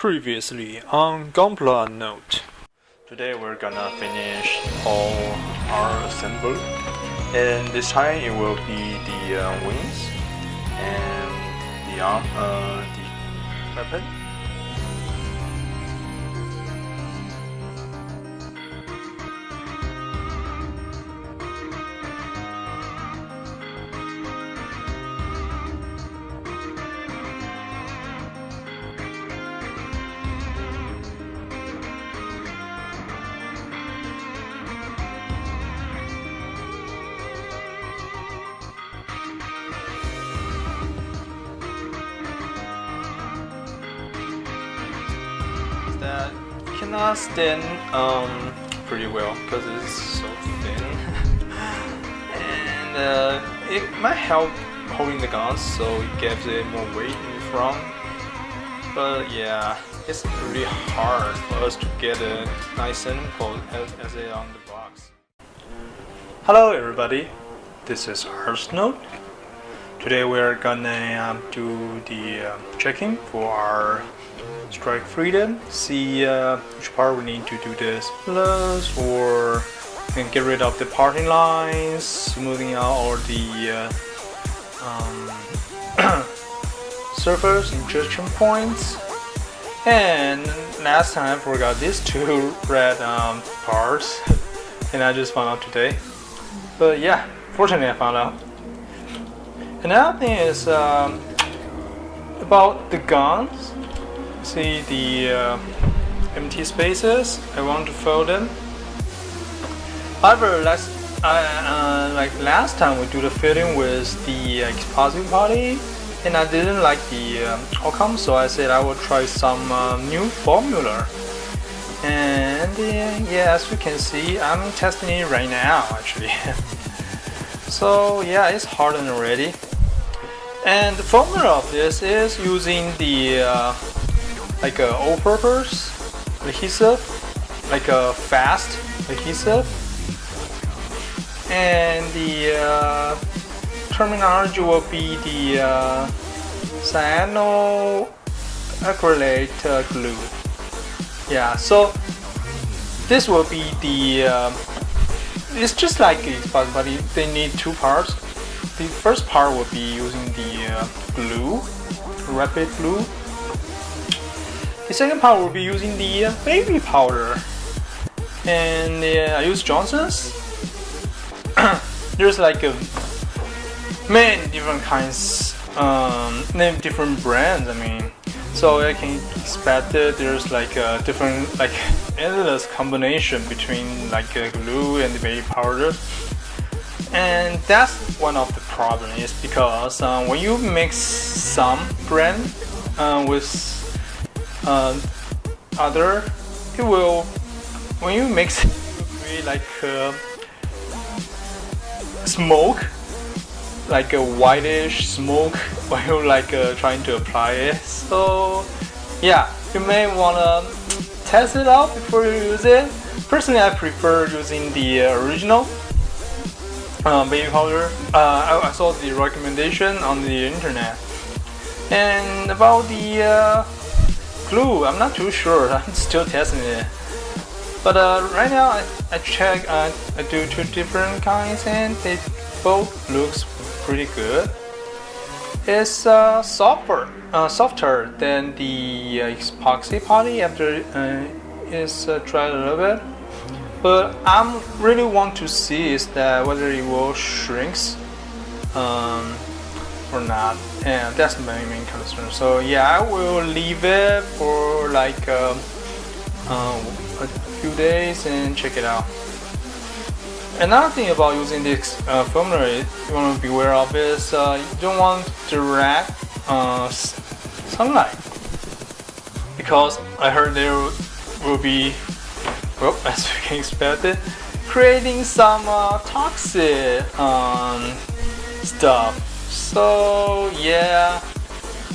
Previously on Gunpla Note. Today we're gonna finish all our assembly, and this time it will be the wings and the arm, the weapon. That cannot stand pretty well because it's so thin and it might help holding the gun, so it gives it more weight in the front. But yeah, it's really hard for us to get a nice sample as it on the box. Hello everybody, this is Artz Note. Today we're gonna do the checking for our strike freedom, see which part we need to do this plus, or and get rid of the parting lines, smoothing out all the surface injection points. And last time I forgot these two red parts and I just found out today, but yeah, fortunately I found out. Another thing is about the guns. See the empty spaces, I want to fill them. However, like last time we do the filling with the Epoxy Putty, and I didn't like the outcome, so I said I will try some new formula. And yeah, as you can see, I'm testing it right now actually. So yeah, it's hardened already. And the formula of this is using the like a all-purpose adhesive, like a fast adhesive, and the terminology will be the cyanoacrylate glue. Yeah, so this will be the it's just like Epoxy Putty. They need two parts. The first part will be using the glue, rapid glue. The second part will be using the baby powder, and I use Jonnson. There's like many different kinds, name different brands. I mean, so I can expect that there's like a different, like endless combination between like glue and the baby powder, and that's one of the problems. Is because when you mix some brand with other, it will, when you mix it, it will create like smoke, like a whitish smoke when you like trying to apply it. So yeah, you may wanna test it out before you use it. Personally, I prefer using the original baby powder. I saw the recommendation on the internet. And about the glue, I'm not too sure. I'm still testing it. But right now, I check. I do two different kinds, and they both looks pretty good. It's softer than the Epoxy Putty after it's dried a little bit. But I really want to see is that whether it will shrinks or not, and that's my main concern. So yeah, I will leave it for like a few days and check it out. Another thing about using this formula you want to be aware of is you don't want direct sunlight, because I heard there will be, well, as you can expect it, creating some toxic stuff. So yeah,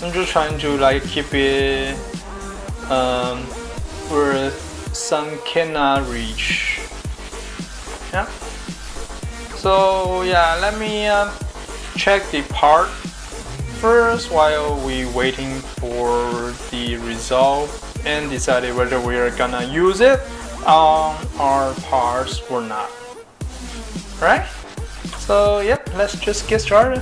I'm just trying to like keep it where sun cannot reach. Yeah. So yeah, let me check the part first while we waiting for the result and decided whether we are gonna use it on our parts or not. Right? So yep, let's just get started.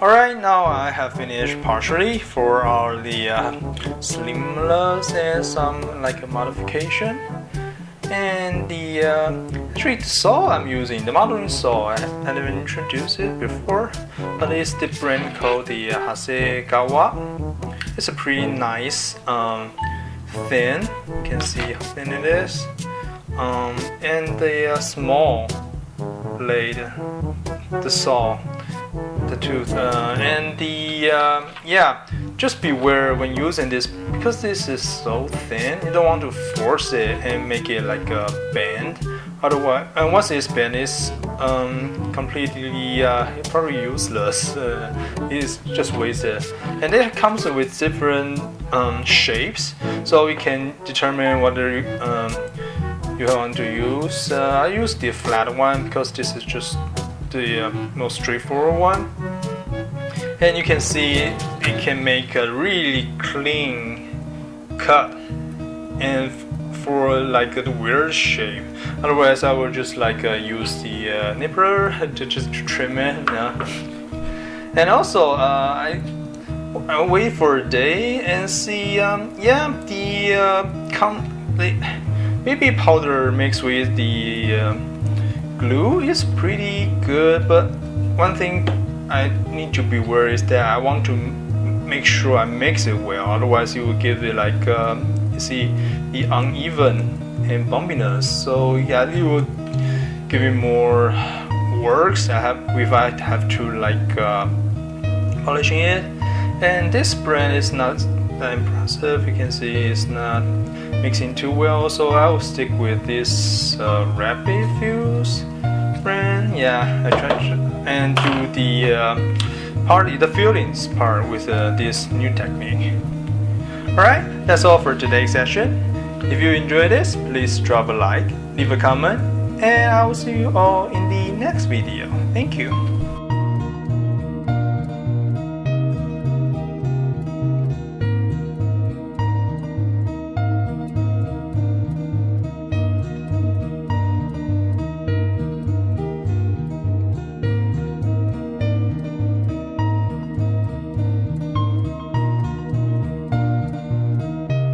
Alright, now I have finished partially for all the slimless and some like a modification. And the actually the saw I'm using, the modeling saw, I haven't introduced it before, but it's the brand called the Hasegawa. It's a pretty nice thin. You can see how thin it is. And the small blade, the saw, the tooth, and the yeah. Just beware when using this, because this is so thin. You don't want to force it and make it like a bend. Otherwise, and once it's bent, it's completely probably useless. It's just wasted. And it comes with different shapes, so you can determine whether you want to use. I use the flat one because this is just the most straightforward one. And you can see it can make a really clean cut and for like the weird shape. Otherwise, I would just like use the nipper to just trim it. And also, I wait for a day and see. Yeah, the baby powder mixed with the glue is pretty good, but one thing I need to be aware is that I want to make sure I mix it well. Otherwise, it will give it like you see the uneven and bumpiness. So yeah, it will give it more works. I have to like polishing it. And this brand is not that impressive. You can see it's not mixing too well. So I will stick with this Rapid Fuse brand. Yeah, I tried to and do the fillings part with this new technique. Alright, that's all for today's session. If you enjoyed this, please drop a like, leave a comment, and I will see you all in the next video. Thank you.